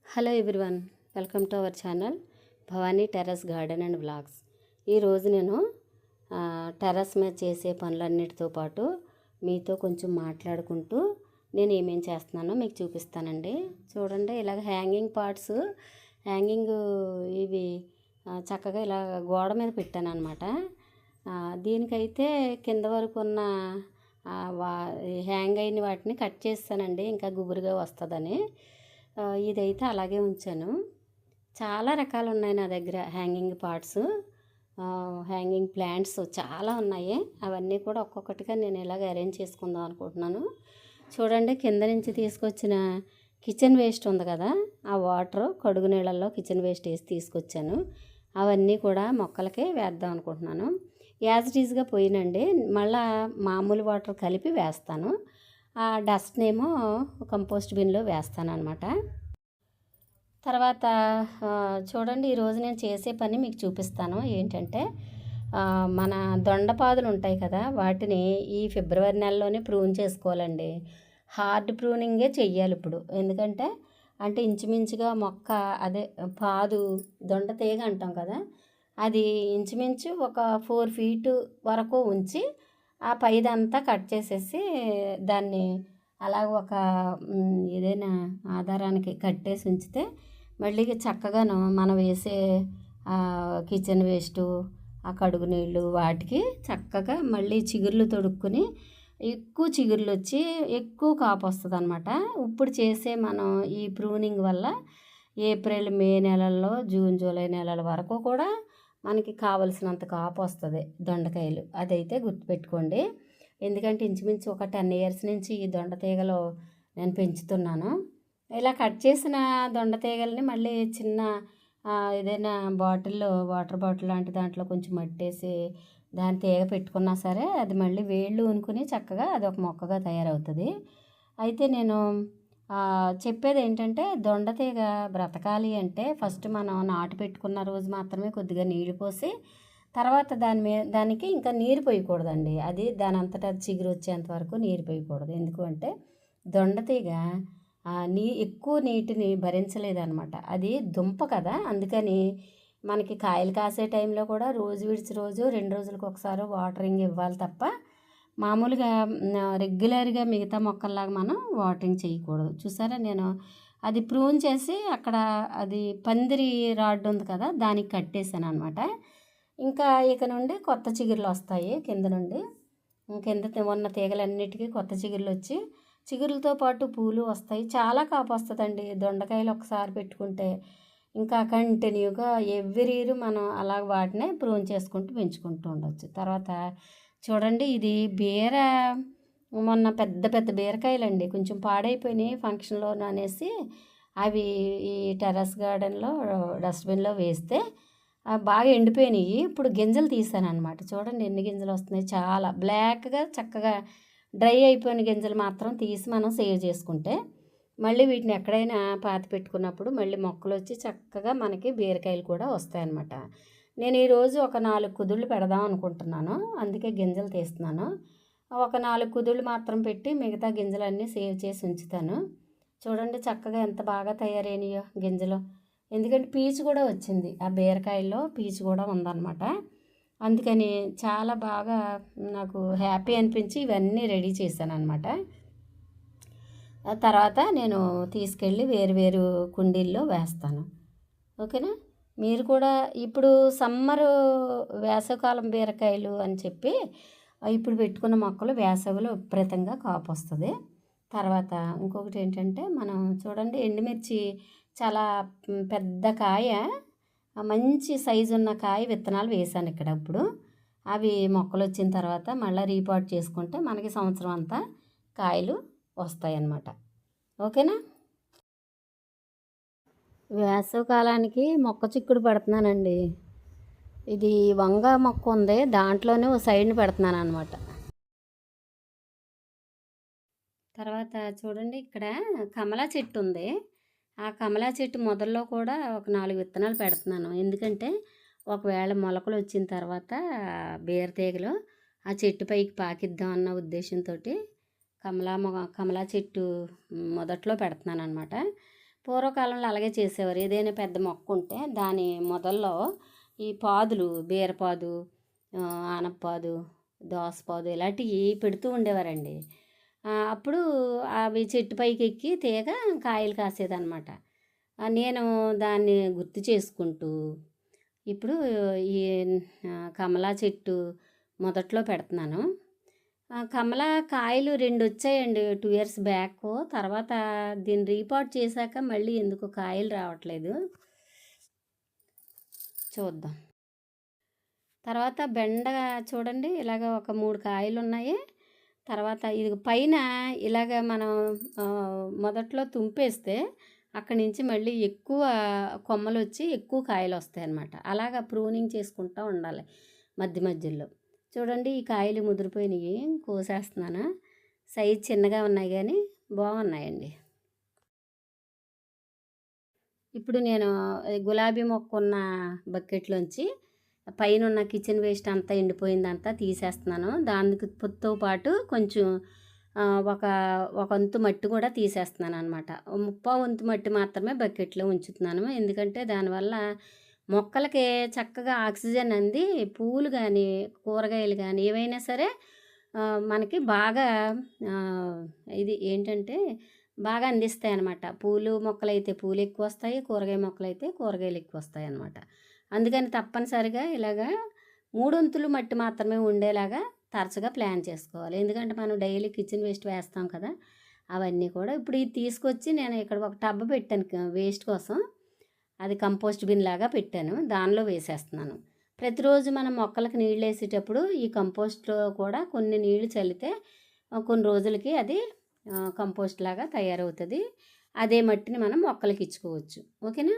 Hello everyone, welcome to our channel Bhavani terrace garden and vlogs. ఈరోజు నేను terrace మీద చేసే పనులన్నిటితో పాటు మీతో కొంచెం మాట్లాడుకుంటూ నేను ఏమేం చేస్తున్నానో మీకు చూపిస్తానండి. చూడండి, ఇలాగ హ్యాంగింగ్ పార్ట్స్ ఇవి చక్కగా ఇలా గోడ మీద పెట్టాను అనమాట. దీనికైతే కింద వరకు ఉన్న హ్యాంగ్ అయిన వాటిని కట్ చేస్తానండి, ఇంకా గుబురుగా వస్తుందని. ఇదైతే అలాగే ఉంచాను. చాలా రకాలు ఉన్నాయి నా దగ్గర హ్యాంగింగ్ పార్ట్స్, హ్యాంగింగ్ ప్లాంట్స్ చాలా ఉన్నాయి. అవన్నీ కూడా ఒక్కొక్కటిగా నేను ఇలాగ అరేంజ్ చేసుకుందాం అనుకుంటున్నాను. చూడండి, కింద నుంచి తీసుకొచ్చిన కిచెన్ వేస్ట్ ఉంది కదా, ఆ వాటర్ కడుగు నీళ్ళల్లో కిచెన్ వేస్ట్ వేసి తీసుకొచ్చాను. అవన్నీ కూడా మొక్కలకి వేద్దాం అనుకుంటున్నాను. యాజ్ ఇట్ ఈజ్గా పోయినండి, మళ్ళీ మామూలు వాటర్ కలిపి వేస్తాను. ఆ డస్ట్నేమో కంపోస్ట్ బిన్లో వేస్తాను అనమాట. తర్వాత చూడండి, ఈరోజు నేను చేసే పని మీకు చూపిస్తాను. ఏంటంటే మన దొండపాదులు ఉంటాయి కదా, వాటిని ఈ ఫిబ్రవరి నెలలోనే ప్రూన్ చేసుకోవాలండి. హార్డ్ ప్రూనింగే చెయ్యాలి ఇప్పుడు. ఎందుకంటే ఇంచుమించుగా మొక్క అదే పాదు దొండ తీగ అంటాం కదా, అది ఇంచుమించు ఒక 4 feet వరకు ఉంచి ఆ పైదంతా కట్ చేసేసి దాన్ని అలాగ ఒక ఏదైనా ఆధారానికి కట్టేసి ఉంచితే మళ్ళీ చక్కగాను మనం వేసే కిచెన్ వేస్టు, ఆ కడుగు నీళ్ళు వాటికి చక్కగా మళ్ళీ చిగుర్లు తొడుక్కుని ఎక్కువ చిగుర్లు వచ్చి ఎక్కువ కాపు వస్తుంది అనమాట. ఇప్పుడు చేసే మనం ఈ ప్రూనింగ్ వల్ల ఏప్రిల్ మే నెలల్లో జూన్ జూలై నెలల వరకు కూడా మనకి కావలసినంత కాపు వస్తుంది దొండకాయలు. అదైతే గుర్తుపెట్టుకోండి. ఎందుకంటే ఇంచుమించు ఒక 10 years నుంచి ఈ దొండ తీగలు నేను పెంచుతున్నాను. ఇలా కట్ చేసిన దొండ తీగల్ని మళ్ళీ చిన్న ఏదైనా బాటిల్లో, వాటర్ బాటిల్ లాంటి దాంట్లో కొంచెం మట్టేసి దాని తీగ పెట్టుకున్నా సరే అది మళ్ళీ వేళ్ళు ఊనుకుని చక్కగా అది ఒక మొక్కగా తయారవుతుంది. అయితే నేను చెప్పేది ఏంటంటే, దొండ తీగ బ్రతకాలి అంటే ఫస్ట్ మనం నాటు పెట్టుకున్న రోజు మాత్రమే కొద్దిగా నీళ్ళు పోసి, తర్వాత దానికి ఇంకా నీరు పోయకూడదండి. అది దాని అంతటా చిగురు వచ్చేంత వరకు నీరు పోయకూడదు. ఎందుకు అంటే దొండ తీగ ఎక్కువ నీటిని భరించలేదన్నమాట. అది దుంప కదా, అందుకని మనకి కాయలు కాసే టైంలో కూడా రోజు విడిచి రోజు 2 రోజులకు ఒకసారి వాటరింగ్ ఇవ్వాలి తప్ప మామూలుగా రెగ్యులర్గా మిగతా మొక్కల్లాగా మనం వాటరింగ్ చేయకూడదు. చూసారా, నేను అది ప్రూన్ చేసి అక్కడ అది పందిరి రాడ్ ఉంది కదా, దానికి కట్టేశాను అనమాట. ఇంకా ఇక నుండి కొత్త చిగుర్లు వస్తాయి కింద నుండి. కింద ఉన్న తీగలన్నిటికీ కొత్త చిగుర్లు వచ్చి చిగురులతో పాటు పూలు వస్తాయి. చాలా కాపు వస్తుందండి. దొండకాయలు ఒకసారి పెట్టుకుంటే ఇంకా కంటిన్యూగా ఎవ్రీ ఇయర్ మనం అలా వాటినే ప్రూన్ చేసుకుంటూ పెంచుకుంటూ ఉండవచ్చు. తర్వాత చూడండి, ఇది మొన్న పెద్ద పెద్ద బీరకాయలండి, కొంచెం పాడైపోయినాయి ఫంక్షన్లో అనేసి అవి ఈ టెర్రస్ గార్డెన్లో డస్ట్బిన్లో వేస్తే బాగా ఎండిపోయినాయి. ఇప్పుడు గింజలు తీసాను అనమాట. చూడండి ఎన్ని గింజలు వస్తున్నాయి, చాలా బ్లాక్గా చక్కగా డ్రై అయిపోయిన గింజలు మాత్రం తీసి మనం సేవ్ చేసుకుంటే మళ్ళీ వీటిని ఎక్కడైనా పాతి పెట్టుకున్నప్పుడు మళ్ళీ మొక్కలు వచ్చి చక్కగా మనకి బీరకాయలు కూడా వస్తాయన్నమాట. నేను ఈరోజు ఒక 4 కుదుళ్ళు పెడదాం అనుకుంటున్నాను, అందుకే గింజలు తీస్తున్నాను. ఒక 4 కుదుళ్ళు మాత్రం పెట్టి మిగతా గింజలన్నీ సేవ్ చేసి ఉంచుతాను. చూడండి చక్కగా ఎంత బాగా తయారైనాయో గింజలు. ఎందుకంటే పీచు కూడా వచ్చింది, ఆ బీరకాయల్లో పీచు కూడా ఉందన్నమాట. అందుకని చాలా బాగా నాకు హ్యాపీ అనిపించి ఇవన్నీ రెడీ చేశాను అనమాట. తర్వాత నేను తీసుకెళ్ళి వేరు కుండీల్లో వేస్తాను. ఓకేనా. మీరు కూడా ఇప్పుడు సమ్మరు వేసవికాలం బీరకాయలు అని చెప్పి ఇప్పుడు పెట్టుకున్న మొక్కలు వేసవిలో విపరీతంగా కాపు వస్తుంది. తర్వాత ఇంకొకటి ఏంటంటే, మనం చూడండి ఎండుమిర్చి చాలా పెద్ద కాయ, మంచి సైజు ఉన్న కాయ విత్తనాలు వేసాను ఇక్కడ. ఇప్పుడు అవి మొక్కలు వచ్చిన తర్వాత మళ్ళీ రీపాట్ చేసుకుంటే మనకి సంవత్సరం అంతా కాయలు వస్తాయన్నమాట. ఓకేనా. వేసవికాలానికి మొక్క చిక్కుడు పెడుతున్నానండి. ఇది వంగ మొక్క ఉంది, దాంట్లోనే ఓ సైడ్ని పెడుతున్నాను అనమాట. తర్వాత చూడండి, ఇక్కడ కమలా చెట్టు ఉంది. ఆ కమలా చెట్టు మొదల్లో కూడా ఒక 4 విత్తనాలు పెడుతున్నాను. ఎందుకంటే ఒకవేళ మొలకలు వచ్చిన తర్వాత బీరతీగలు ఆ చెట్టు పైకి పాకిద్దాం అన్న ఉద్దేశంతో కమలా చెట్టు మొదట్లో పెడుతున్నాను అనమాట. పూర్వకాలంలో అలాగే చేసేవారు. ఏదైనా పెద్ద మొక్క ఉంటే దాని మొదల్లో ఈ పాదులు, బీరపాదు, ఆనపపాదు, దోసపాదు ఇలాంటివి పెడుతూ ఉండేవారండి. అప్పుడు అవి చెట్టు పైకి ఎక్కి తీగ కాయలు కాసేదనమాట. నేను దాన్ని గుర్తు చేసుకుంటూ ఇప్పుడు ఈ కమలా చెట్టు మొదట్లో పెడుతున్నాను. కమలా కాయలు 2 వచ్చాయండి 2 ఇయర్స్ బ్యాక్. తర్వాత దీన్ని రీపాట్ చేశాక మళ్ళీ ఎందుకో కాయలు రావట్లేదు. చూద్దాం. తర్వాత బెండ చూడండి ఇలాగ ఒక 3 కాయలు ఉన్నాయి. తర్వాత ఇది పైన ఇలాగ మనం మొదట్లో తుంపేస్తే అక్కడి నుంచి మళ్ళీ ఎక్కువ కొమ్మలు వచ్చి ఎక్కువ కాయలు వస్తాయి అన్నమాట. అలాగా ప్రూనింగ్ చేసుకుంటూ ఉండాలి మధ్య మధ్యలో. చూడండి ఈ కాయలు ముదిరిపోయినాయి, కోసేస్తున్నాను. సైజ్ చిన్నగా ఉన్నాయి కానీ బాగున్నాయండి. ఇప్పుడు నేను గులాబీ మొక్క ఉన్న బకెట్లోంచి పైన ఉన్న కిచెన్ వేస్ట్ అంతా ఎండిపోయిందంతా తీసేస్తున్నాను. దానితో పాటు కొంచెం ఒక వంతు మట్టి కూడా తీసేస్తున్నాను అనమాట. 3/4 వంతు మట్టి మాత్రమే బకెట్లో ఉంచుతున్నాను. ఎందుకంటే దానివల్ల మొక్కలకి చక్కగా ఆక్సిజన్ అంది పువ్వులు కానీ కూరగాయలు కానీ ఏవైనా సరే మనకి బాగా ఇది ఏంటంటే బాగా అందిస్తాయి అన్నమాట. పూలు మొక్కలైతే పూలు ఎక్కువ వస్తాయి, కూరగాయ మొక్కలైతే కూరగాయలు ఎక్కువ వస్తాయి అన్నమాట. అందుకని తప్పనిసరిగా ఇలాగా 3 వంతులు మట్టి మాత్రమే ఉండేలాగా తరచుగా ప్లాన్ చేసుకోవాలి. ఎందుకంటే మనం డైలీ కిచెన్ వేస్ట్ వేస్తాం కదా, అవన్నీ కూడా ఇప్పుడు ఇది తీసుకొచ్చి నేను ఇక్కడ ఒక టబ్ పెట్టాను వేస్ట్ కోసం. అది కంపోస్ట్ బిన్ లాగా పెట్టాను, దానిలో వేసేస్తున్నాను. ప్రతిరోజు మనం మొక్కలకు నీళ్ళు వేసేటప్పుడు ఈ కంపోస్ట్లో కూడా కొన్ని నీళ్లు చల్లితే కొన్ని రోజులకి అది కంపోస్ట్ లాగా తయారవుతుంది. అదే మట్టిని మనం మొక్కలకి ఇచ్చుకోవచ్చు. ఓకేనా?